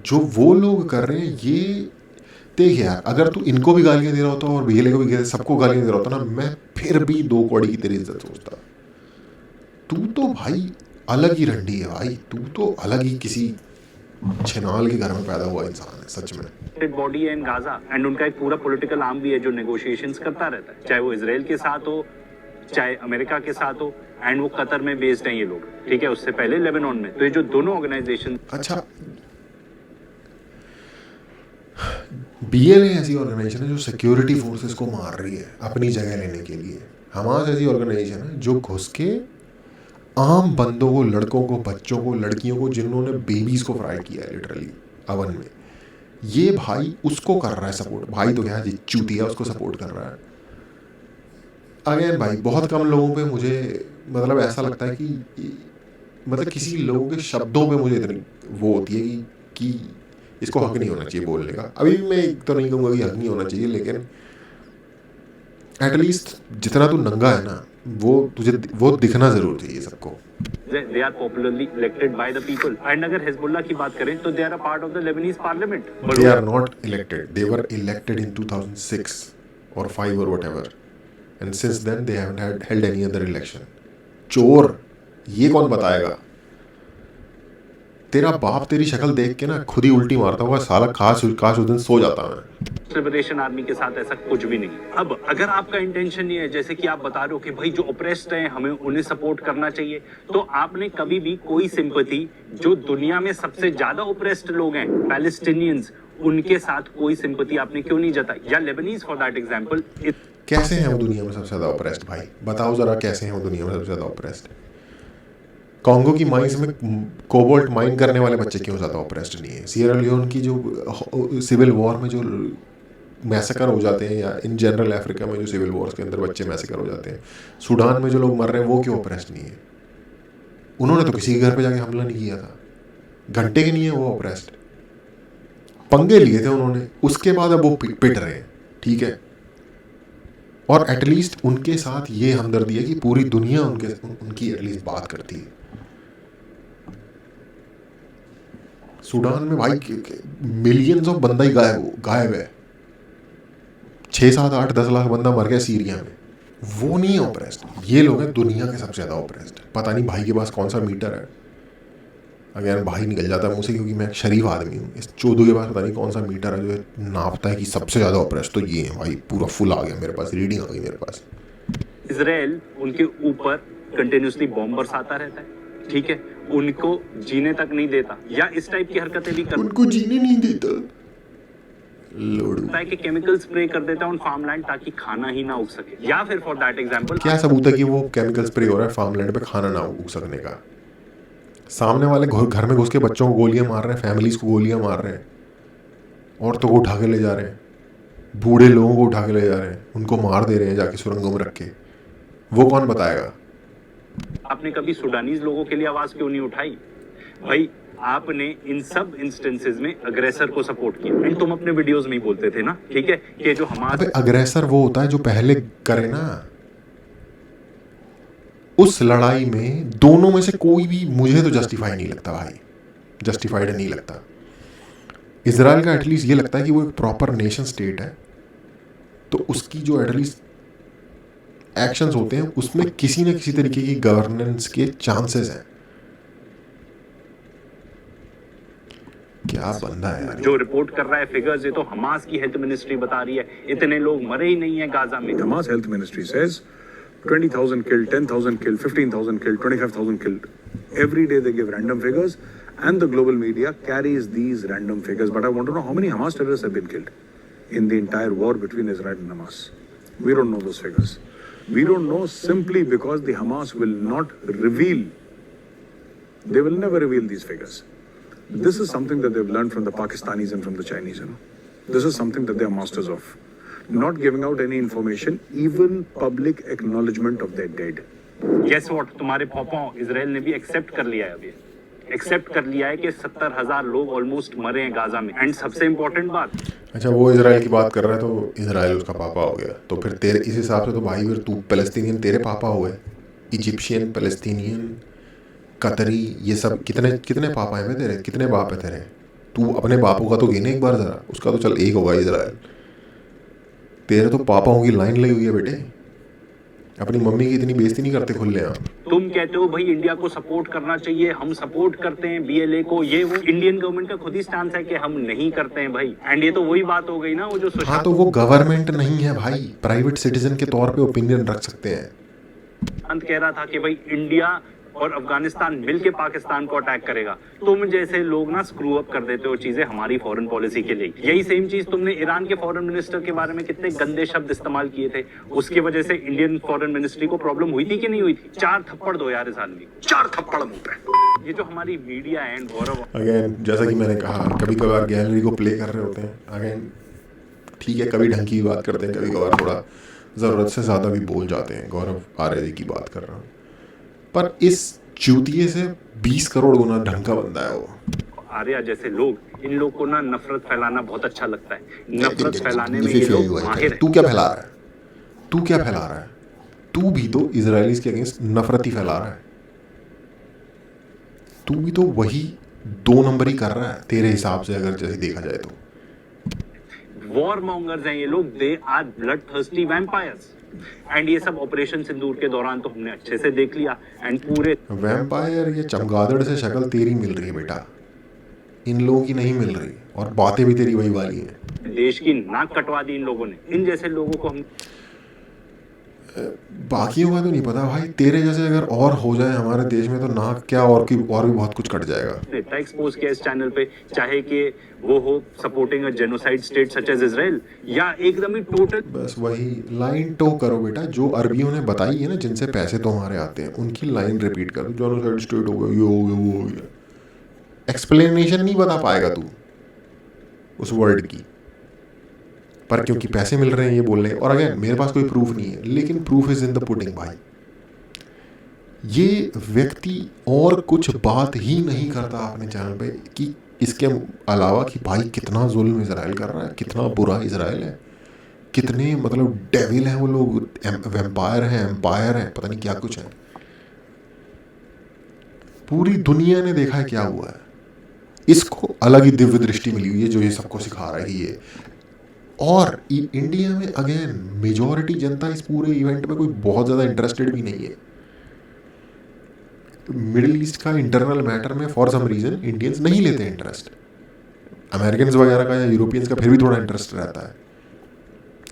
जो वो लोग कर रहे हैं, ये देख यार, अगर तू इनको भी गालियाँ दे रहा होता और बीएलए को भी सबको गालियाँ दे रहा होता ना, मैं फिर भी 2 कौड़ी की तेरी इज्जत सोचता। तू तो भाई अलग ही रंडी है भाई, तू तो अलग ही किसी छिनाल के घर में पैदा हुआ इंसान है सच में। बॉडी है इन गाजा, एंड उनका एक पूरा पॉलिटिकल आर्म भी है जो नेगोशिएशंस करता रहता है, चाहे वो इजराइल के साथ हो, चाहे अमेरिका के साथ हो, एंड वो कतर में बेस्ड हैं ये लोग, ठीक है, उससे पहले लेबनान में। तो ये जो दोनों ऑर्गेनाइजेशन, अच्छा बीएलए ऐसी ऑर्गेनाइजेशन है जो सिक्योरिटी फोर्सेस को मार रही है अपनी जगह लेने के लिए। हमास ऐसी ऑर्गेनाइजेशन है जो घुस के आम बंदों को, लड़कों को, बच्चों को, लड़कियों को, जिन्होंने बेबीज को फ्राई किया है लिटरली अवन में, ये भाई उसको कर रहा है सपोर्ट। भाई तो क्या चूतिया, उसको सपोर्ट कर रहा है। अगेन भाई बहुत कम लोगों पे मुझे मतलब ऐसा लगता है कि मतलब किसी लोगों के शब्दों पे मुझे इतनी वो होती है कि इसको हक नहीं होना चाहिए बोलने का। अभी भी मैं तो नहीं कहूँगा कि हक नहीं होना चाहिए, लेकिन एटलीस्ट जितना तू नंगा है ना, वो तुझे वो दिखना जरूर चाहिए सबको। they are popularly elected by the people, and अगर हिजबुल्लाह की बात करें तो they are a part of the Lebanese parliament. They are not elected. They were elected in 2006 or 5 or whatever, and since then they haven't held any other election. चोर, ये कौन बताएगा? तेरा बाप तेरी शक्ल देख के ना खुद ही उल्टी मारता होगा साला, काश उस दिन सो जाता मैं। लिबरेशन आर्मी के साथ ऐसा कुछ भी नहीं। अब अगर आपका इंटेंशन ये है, जैसे कि आप बता रहे हो कि भाई जो ऑप्रेस्ड हैं हमें उन्हें सपोर्ट करना चाहिए, तो आपने कभी भी कोई सिंपैथी, जो दुनिया में सबसे ज्यादा ऑप्रेस्ड लोग हैं पैलेस्टीनियंस, उनके साथ कोई सिंपैथी आपने क्यों नहीं जताई? या लेबनीज फॉर दैट एग्जांपल। कैसे हैं वो दुनिया में सबसे ज्यादा ऑप्रेस्ड? भाई बताओ जरा, कैसे हैं वो दुनिया में सबसे ज्यादा ऑप्रेस्ड? कॉन्गो की माइंस में कोबाल्ट माइन करने वाले बच्चे क्यों ज़्यादा ऑप्रेस्ड नहीं है? सियरा लियोन की जो सिविल वॉर में जो मैसेकर हो जाते हैं, या इन जनरल अफ्रीका में जो सिविल वॉर्स के अंदर बच्चे मैसेकर हो जाते हैं, सूडान में जो लोग मर रहे हैं, वो क्यों ऑप्रेस्ड नहीं है? उन्होंने तो किसी के घर पे जाके हमला नहीं किया था, घंटे के नहीं है वो ऑप्रेस्ड। पंगे लिए थे उन्होंने, उसके बाद अब वो पिट रहे हैं, ठीक है। और एटलीस्ट उनके साथ ये हमदर्दी है कि पूरी दुनिया उनकी एटलीस्ट बात करती है। सूडान में भाई मिलियंस ऑफ बंदा ही गायब है, 6, 7, 8, 10 लाख बंदा मर गया सीरिया में, वो नहीं है ऑप्रेस्ड। ये लोग हैं दुनिया के सबसे ज़्यादा ऑप्रेस्ड। पता नहीं भाई के पास कौन सा मीटर है, अगर भाई निकल जाता है मुझसे क्योंकि मैं एक शरीफ आदमी हूँ, इस चोदू के पास पता नहीं कौन सा मीटर है जो नापता है कि सबसे ज़्यादा ऑप्रेस्ड तो ये है भाई। पूरा फुल आ गया मेरे पास, रीडिंग आ गई मेरे पास। इजराइल उनके ऊपर कंटिन्यूसली बॉम्बर्स आता रहता है, ठीक है, उनको जीने तक नहीं देता, या इस टाइप की हरकतें भी करता उनको जीने नहीं देता, लोडू है कि केमिकल स्प्रे कर देता है उन फार्मलैंड ताकि खाना ही ना उग सके, या फिर फॉर दैट एग्जांपल क्या सबूत है कि वो केमिकल स्प्रे हो रहा है फार्मलैंड पे खाना ना उग सकने का? सामने वाले घर में घुस के बच्चों को गोलियां मार रहे हैं, फैमिलीज को गोलियां मार रहे हैं, औरतों को उठा के ले जा रहे हैं, बूढ़े लोगों को उठा के ले जा रहे हैं, उनको मार दे रहे हैं जाके सुरंगों में रख के। वो कौन बताएगा? आपने कभी सुडानीज लोगों के लिए आवाज क्यों नहीं उठाई? भाई आपने इन सब इंस्टेंसेस में अग्रेसर को सपोर्ट किया, एंड तुम अपने वीडियोस में ही बोलते थे ना, ठीक है, कि जो हमारे अग्रेसर वो होता है जो पहले करे ना। उस लड़ाई में दोनों में से कोई भी मुझे तो जस्टिफाई नहीं लगता भाई, जस्टिफाइड नहीं लगता। इजराइल का एटलीस्ट ये लगता है कि वो एक प्रॉपर नेशन स्टेट है, तो उसकी जो एटलीस्ट एक्शंस होते हैं उसमें किसी न किसी तरीके की गवर्नेंस के चांसेस हैं। क्या बंदा है यार। जो रिपोर्ट कर रहा है फिगर्स, ये तो हमास की हेल्थ मिनिस्ट्री बता रही है, इतने लोग मरे ही नहीं है गाजा में। Hamas health ministry says 20,000 killed, 10,000 killed, 15,000 killed, 25,000 killed. Every day they give random figures, and the global media carries these random figures. But I want to know how many Hamas terrorists have been killed in the entire war between Israel and Hamas. We don't know those figures. We don't know simply because the Hamas will not reveal. They will never reveal these figures. This is something that they've learned from the Pakistanis and from the Chinese, you know. This is something that they are masters of. Not giving out any information, even public acknowledgement of their dead. Guess what? तुम्हारे पापा Israel ने भी accept कर लिया है, अभी accept कर लिया है कि 70,000 लोग ऑलमोस्ट मरे हैं गाजा में। एंड सबसे इंपॉर्टेंट बात, अच्छा वो इजराइल की बात कर रहा है तो इजराइल उसका पापा हो गया, तो फिर तेरे इस हिसाब से तो भाई फिर तू पैलेस्टीनियन तेरे पापा हुए, इजिप्शियन, पैलेस्टीनियन, कतरी, ये सब कितने पापा हैं तेरे, कितने बाप है तेरे? तू अपने बापों का तो गिने एक बार जरा, उसका तो चल एक होगा इजराइल, तेरे तो पापाओं की लाइन लगी हुई है बेटे। अपनी मम्मी की इतनी बेइज्जती नहीं करते खुले आप। तुम कहते हो भाई इंडिया को सपोर्ट करना चाहिए, हम सपोर्ट करते हैं बीएलए को, ये वो इंडियन गवर्नमेंट का खुद ही स्टैंड है कि हम नहीं करते हैं भाई। एंड ये तो वही बात हो गई ना, वो जो हाँ तो वो गवर्नमेंट नहीं है भाई, प्राइवेट सिटीजन के तौर पे ओपिनियन रख सकते हैं। अंत कह रहा था कि भाई इंडिया और अफगानिस्तान मिलके पाकिस्तान को अटैक करेगा। तुम जैसे लोग ना स्क्रू अप कर देते हो चीजें हमारी फॉरेन पॉलिसी के लिए। यही सेम चीज तुमने ईरान के फॉरेन मिनिस्टर के बारे में कितने गंदे शब्द इस्तेमाल किए थे, उसकी वजह से इंडियन फॉरेन मिनिस्ट्री को प्रॉब्लम हुई थी कि नहीं हुई थी? 4 थप्पड़ दो यार इस आदमी को, 4 थप्पड़ मुंह पे। ये जो हमारी मीडिया है एंड गौरव, अगेन जैसा कि मैंने कहा कभी कभार गैलरी को प्ले कर रहे होते हैं। अगेन ठीक है, कभी ढंग की बात करते हैं, कभी कभार थोड़ा ज़रूरत से ज़्यादा भी बोल जाते हैं। गौरव आर्य की बात कर रहा हूँ, पर इस चूतिए से 20 करोड़ गुना ढंग का बंदा है वो। आर्या जैसे लोग, इन लोग को ना नफरत फैलाना बहुत अच्छा लगता है। नफरत फैलाने में ये लोग माहिर हैं। तू क्या फैला रहा है? तू क्या फैला रहा है? तू भी तो इजरायलीज के अगेंस्ट नफरत ही फैला रहा है। तू भी तो वही 2 नंबर ही कर रहा है तेरे हिसाब से, अगर जैसे देखा जाए तो। वॉर मॉन्गर्स हैं ये लोग, they are blood thirsty vampires. And ये सब ऑपरेशन सिंदूर के दौरान तो हमने अच्छे से देख लिया। एंड पूरे वैम्पायर, ये चमगादड़ से शक्ल तेरी मिल रही है बेटा, इन लोगों की नहीं मिल रही, और बातें भी तेरी वही वाली हैं। देश की नाक कटवा दी इन लोगों ने। इन जैसे लोगों को हम, बाकियों का तो नहीं पता भाई, तेरे जैसे अगर और हो जाए हमारे देश में तो नाक क्या और भी बहुत कुछ कट जाएगा। एक्सपोज किया इस चैनल पे, चाहे कि वो हो supporting a genocide state such as Israel, या एकदम ही टोटल बस वही लाइन टो करो बेटा, जो अरबियों ने बताई है ना, जिनसे पैसे तुम्हारे आते हैं, उनकी लाइन रिपीट करो। जेनोसाइड स्टेट हो गया, ये हो गया, वो हो गया। एक्सप्लेनेशन नहीं बता पाएगा तू उस वर्ड की, पर क्योंकि पैसे मिल रहे हैं ये बोल रहे हैं। और अगर मेरे पास कोई प्रूफ नहीं है, लेकिन proof is in the pudding भाई। ये व्यक्ति और कुछ बात ही नहीं करता अपने चैनल पे कि इसके अलावा कि भाई कितना जुल्म इजराइल कर रहा है, कितना बुरा इजराइल है, कितने मतलब डेविल हैं वो लोग, वैम्पायर हैं, एम्पायर हैं, पता नहीं क्या कुछ है। पूरी दुनिया ने देखा है क्या हुआ है। इसको अलग ही दिव्य दृष्टि मिली हुई है जो ये सबको सिखा रही है। और इंडिया में अगेन मेजॉरिटी जनता इस पूरे इवेंट में कोई बहुत ज़्यादा इंटरेस्टेड भी नहीं है। मिडिल ईस्ट का इंटरनल मैटर में फॉर सम रीज़न इंडियंस नहीं लेते इंटरेस्ट। अमेरिकन वगैरह का या यूरोपियंस का फिर भी थोड़ा इंटरेस्ट रहता है,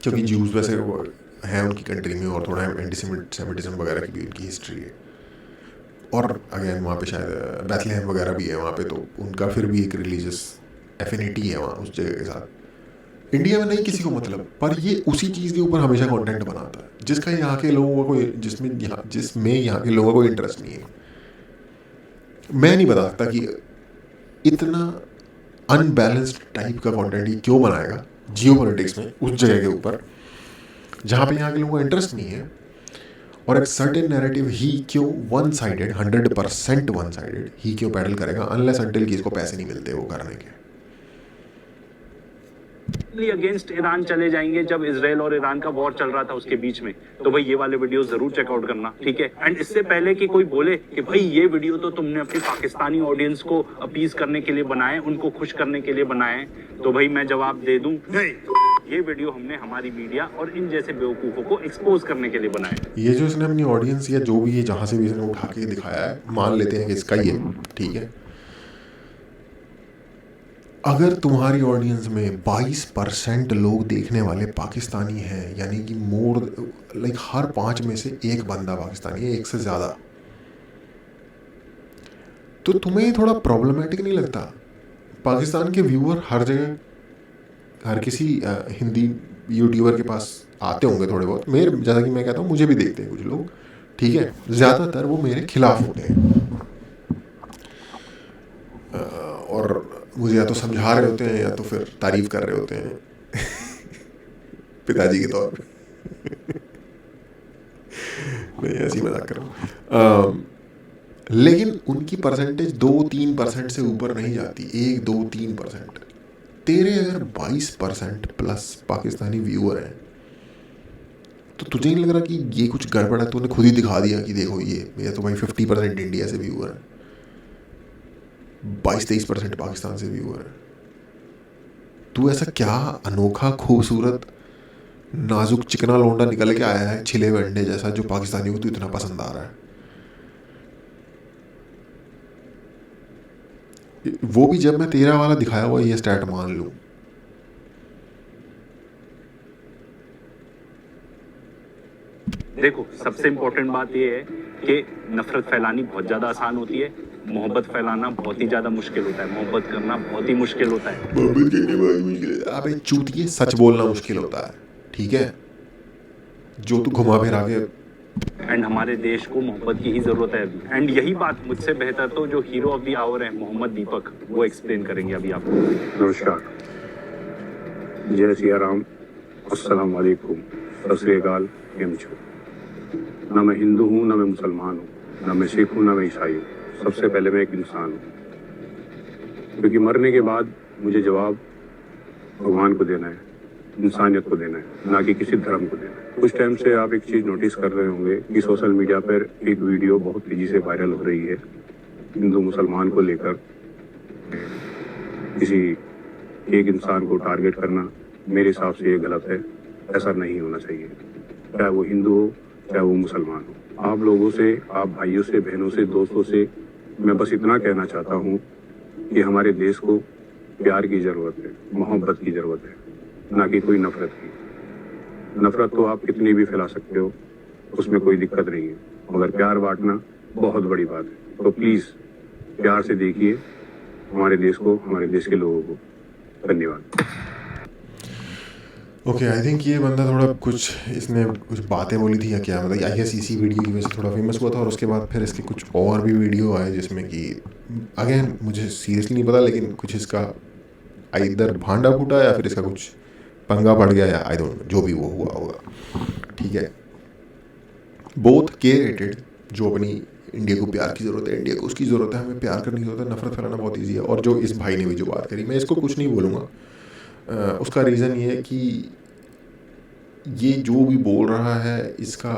क्योंकि ज्यूज वैसे हैं उनकी कंट्री में, और थोड़ा एंटीसेमिटिज्म वगैरह की भी उनकी हिस्ट्री है। और अगेन वहाँ पे शायद बैथलेहम वगैरह भी है वहाँ पे, तो उनका फिर भी एक रिलीजियस एफिनिटी है वहाँ उस जगह के साथ। इंडिया में नहीं किसी को मतलब, पर ये उसी चीज़ के ऊपर हमेशा कंटेंट बनाता है जिसका यहाँ के लोगों को जिसमें यहाँ के लोगों को इंटरेस्ट नहीं है। मैं नहीं बता सकता कि इतना अनबैलेंस्ड टाइप का कंटेंट ये क्यों बनाएगा जियो पॉलिटिक्स में उस जगह के ऊपर जहाँ पे यहाँ के लोगों को इंटरेस्ट नहीं है, और एक सर्टेन नैरेटिव ही क्यों वन साइडेड 100% वन साइडेड ही क्यों पैडल करेगा अनलेस अंटिल कि इसको पैसे नहीं मिलते वो करने के। अगेंस्ट ईरान चले जाएंगे जब इजराइल और ईरान का वॉर चल रहा था उसके बीच में, तो भाई ये वाले वीडियो जरूर चेकआउट करना, ठीक है। एंड इससे पहले कि कोई बोले कि भाई ये वीडियो तो तुमने अपनी पाकिस्तानी ऑडियंस को अपीज करने के लिए बनाए, उनको खुश करने के लिए बनाए, तो भाई मैं जवाब दे दूं नहीं, ये वीडियो हमने हमारी मीडिया और इन जैसे बेवकूफों को एक्सपोज करने के लिए बनाया। ये जो इसने अपनी ऑडियंस या जो भी है जहाँ से भी इसने उठा के दिखाया है, मान लेते हैं कि इसका ही है, ठीक है। अगर तुम्हारी ऑडियंस में 22% लोग देखने वाले पाकिस्तानी हैं, यानी कि मोर लाइक हर 5 में से एक बंदा पाकिस्तानी है, एक से ज़्यादा, तो तुम्हें थोड़ा प्रॉब्लमेटिक नहीं लगता? पाकिस्तान के व्यूअर हर जगह, हर किसी हिंदी यूट्यूबर के पास आते होंगे थोड़े बहुत, मेरे जैसा कि मैं कहता हूँ मुझे भी देखते हैं कुछ लोग, ठीक है, ज़्यादातर वो मेरे खिलाफ होते हैं और मुझे या तो समझा रहे होते हैं या तो फिर तारीफ कर रहे होते हैं पिताजी के तौर पे नहीं ऐसी मजाक कर रहा हूँ। लेकिन उनकी परसेंटेज 2-3% से ऊपर नहीं जाती, 1-2-3%। तेरे अगर 22% प्लस पाकिस्तानी व्यूअर हैं तो तुझे नहीं लग रहा कि ये कुछ गड़बड़ है? तूने खुद ही दिखा दिया कि देखो ये तो भाई 50% इंडिया से व्यूअर है, 22-23% पाकिस्तान से व्यूअर है। तू ऐसा क्या अनोखा खूबसूरत नाजुक चिकना लौंडा निकल के आया है छिले हुए अंडे जैसा जो पाकिस्तानियों को तो इतना पसंद आ रहा है? वो भी जब मैं तेरा वाला दिखाया हुआ ये स्टैट मान लूं। देखो सबसे इम्पोर्टेंट बात ये है कि नफरत फैलानी बहुत ज्यादा आसान होती है, मोहब्बत फैलाना बहुत ही ज्यादा मुश्किल होता है, मोहब्बत करना बहुत ही मुश्किल होता है। मोहब्बत करना बहुत मुश्किल है। अबे चूतिए, सच बोलना मुश्किल होता है, ठीक है, जो तू घुमा फिरा के। एंड हमारे देश को मोहब्बत की ही जरूरत है अभी, एंड यही बात मुझसे बेहतर तो जो हीरो ऑफ द आवर है मोहम्मद दीपक, वो एक्सप्लेन करेंगे अभी आपको। नमस्कार, जय सिया राम, अस्सलाम वालेकुम, सत श्री अकाल, केम छो। ना मैं हिंदू हूँ, ना मैं मुसलमान हूँ, ना मैं सिख हूँ, ना मैं ईसाई हूँ। सबसे पहले मैं एक इंसान हूँ, क्योंकि मरने के बाद मुझे जवाब भगवान को देना है, इंसानियत को देना है, ना कि किसी धर्म को देना है। कुछ टाइम से आप एक चीज़ नोटिस कर रहे होंगे कि सोशल मीडिया पर एक वीडियो बहुत तेज़ी से वायरल हो रही है हिंदू मुसलमान को लेकर। किसी एक इंसान को टारगेट करना मेरे हिसाब से ये गलत है, ऐसा नहीं होना चाहिए, चाहे वो हिंदू हो चाहे वो मुसलमान हो। आप लोगों से, आप भाइयों से, बहनों से, दोस्तों से मैं बस इतना कहना चाहता हूँ कि हमारे देश को प्यार की ज़रूरत है, मोहब्बत की ज़रूरत है, ना कि कोई नफरत की। नफरत तो आप कितनी भी फैला सकते हो, उसमें कोई दिक्कत नहीं है, मगर प्यार बांटना बहुत बड़ी बात है। तो प्लीज़ प्यार से देखिए हमारे देश को, हमारे देश के लोगों को। धन्यवाद। ओके, आई थिंक ये बंदा थोड़ा कुछ, इसने कुछ बातें बोली थी या क्या, मतलब आई गेस इसी वीडियो की वजह से थोड़ा फेमस हुआ था, और उसके बाद फिर इसके कुछ और भी वीडियो आए जिसमें कि अगेन मुझे सीरियसली नहीं पता, लेकिन कुछ इसका इधर भांडा फूटा या फिर इसका कुछ पंगा पड़ गया, या आई डोंट नो, जो भी वो हुआ होगा, ठीक है। बोथ के रेटेड जो अपनी इंडिया को प्यार की ज़रूरत है, इंडिया को उसकी ज़रूरत है, हमें प्यार करने की ज़रूरत है, नफरत फैलाना बहुत ईजी है। और जो इस भाई ने भी जो बात करी, मैं इसको कुछ नहीं बोलूँगा। उसका रीज़न ये है कि ये जो भी बोल रहा है इसका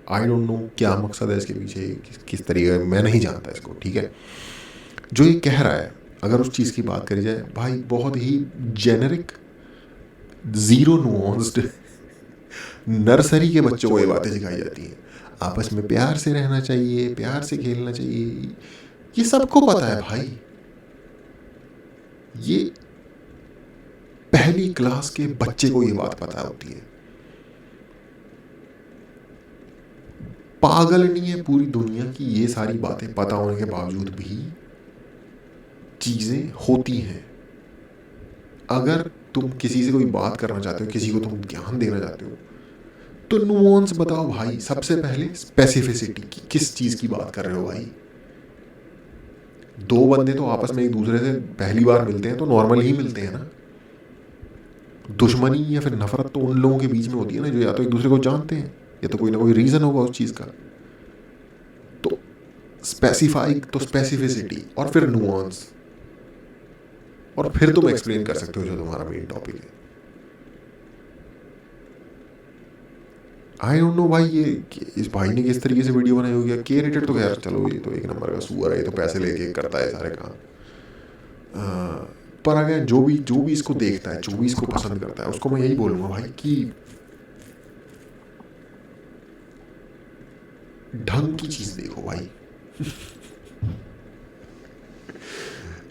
आई डोंट नो क्या मकसद है इसके पीछे, किस तरीके का, मैं नहीं जानता इसको, ठीक है। जो ये कह रहा है, अगर उस चीज़ की बात करी जाए भाई, बहुत ही जेनरिक, ज़ीरो नुआंस्ड नर्सरी के बच्चों को ये बातें सिखाई जाती हैं। आपस में प्यार से रहना चाहिए, प्यार से खेलना चाहिए, ये सबको पता है भाई। ये पहली क्लास के बच्चे को ये बात पता होती है। पागल नहीं है पूरी दुनिया की ये सारी बातें पता होने के बावजूद भी चीज़ें होती हैं। अगर तुम किसी से कोई बात करना चाहते हो, किसी को तुम ज्ञान देना चाहते हो, तो नुआंस बताओ भाई। सबसे पहले स्पेसिफिसिटी की, किस चीज़ की बात कर रहे हो भाई। दो बंदे तो आपस में एक दूसरे से पहली बार मिलते हैं तो नॉर्मल ही मिलते हैं ना। दुश्मनी या फिर नफरत तो उन लोगों के बीच में होती है ना जो या तो एक दूसरे को जानते हैं या तो कोई ना कोई रीज़न होगा उस चीज़ का। तो स्पेसिफाई, तो स्पेसिफिसिटी और फिर नुआंस, और फिर तुम एक्सप्लेन कर सकते हो जो तुम्हारा मेन टॉपिक है। आई डोंट नो भाई, ये इस भाई ने किस तरीके से वीडियो बनाई होगी। के रेटेड तो खैर चलो, ये तो एक नंबर का सुअर है, ये तो पैसे लेके करता है सारे काम। पर अगर जो भी इसको देखता है, जो भी इसको पसंद करता है, उसको मैं यही बोलूँगा भाई कि ढंग की चीज़ देखो भाई।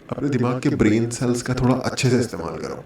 अपने दिमाग के ब्रेन सेल्स का थोड़ा अच्छे से इस्तेमाल करो।